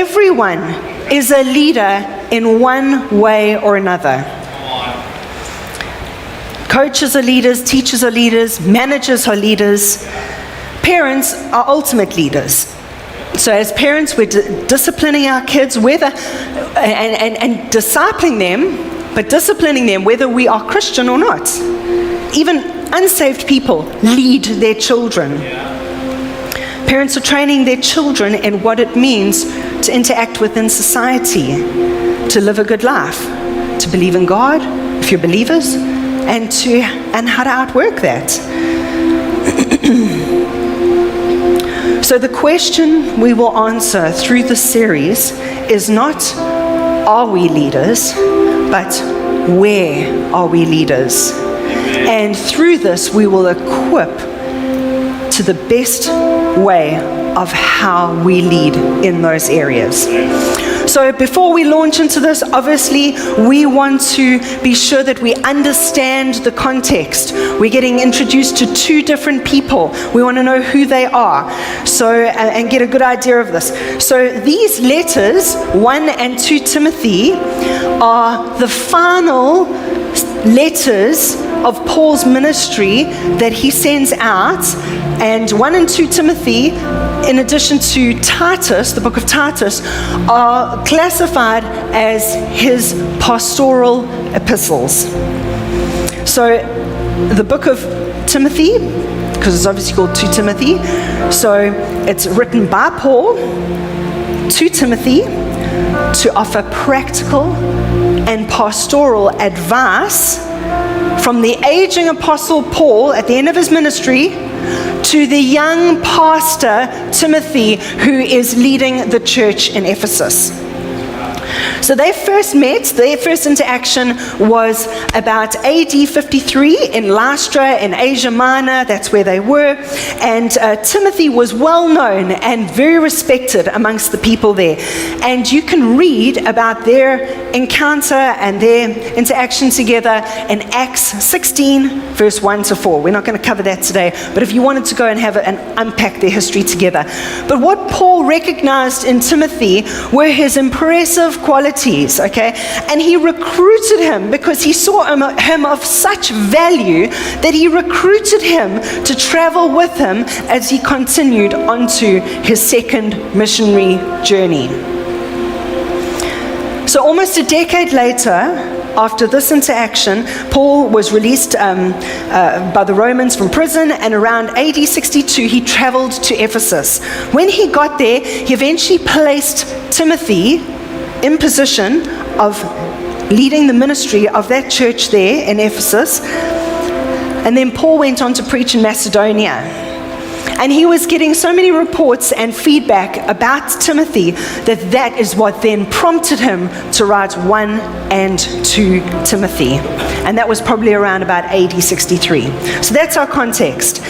everyone is a leader in one way or another. Coaches are leaders, teachers are leaders, managers are leaders. Parents are ultimate leaders. So as parents, we're disciplining our kids, whether and discipling them, but disciplining them whether we are Christian or not. Even unsaved people lead their children. Parents are training their children in what it means to interact within society, to live a good life, to believe in God, if you're believers, and how to outwork that. So the question we will answer through this series is not, are we leaders, but where are we leaders? And through this, we will equip to the best way of how we lead in those areas. So before we launch into this, obviously, we want to be sure that we understand the context. We're getting introduced to two different people. We want to know who they are, and get a good idea of this. So these letters, 1 and 2 Timothy, are the final letters of Paul's ministry that he sends out. And 1 and 2 Timothy, in addition to Titus, the book of Titus, are classified as his pastoral epistles. So the book of Timothy, because it's obviously called 2 Timothy, so it's written by Paul to Timothy to offer practical and pastoral advice from the aging apostle Paul at the end of his ministry to the young pastor Timothy, who is leading the church in Ephesus. So they first met, their first interaction was about AD 53 in Lystra in Asia Minor. That's where they were. And Timothy was well known and very respected amongst the people there. And you can read about their encounter and their interaction together in Acts 16, verse 1 to 4. We're not going to cover that today, but if you wanted to go and have and unpack their history together. But what Paul recognized in Timothy were his impressive qualities, okay? And he recruited him because he saw him of such value that he recruited him to travel with him as he continued onto his second missionary journey. So almost a decade later, after this interaction, Paul was released by the Romans from prison, and around AD 62 he traveled to Ephesus. When he got there, he eventually placed Timothy in position of leading the ministry of that church there in Ephesus. And then Paul went on to preach in Macedonia. And he was getting so many reports and feedback about Timothy that is what then prompted him to write 1 and 2 Timothy. And that was probably around about AD 63. So that's our context.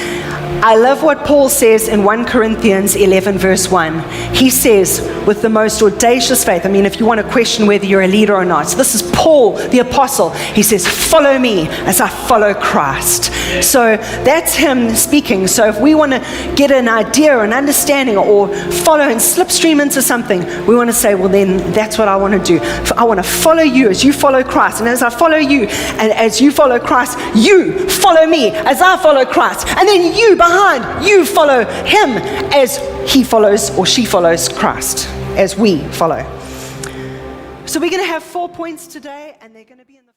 I love what Paul says in 1 Corinthians 11 verse 1. He says, with the most audacious faith, I mean, if you want to question whether you're a leader or not, so this is Paul, the apostle. He says, follow me as I follow Christ. So that's him speaking. So if we want to get an idea or an understanding or follow and slipstream into something, we want to say, well, then that's what I want to do. I want to follow you as you follow Christ. And as I follow you and as you follow Christ, you follow me as I follow Christ. And then you behind, you follow him as he follows or she follows Christ, as we follow. So we're going to have 4 points today, and they're going to be in the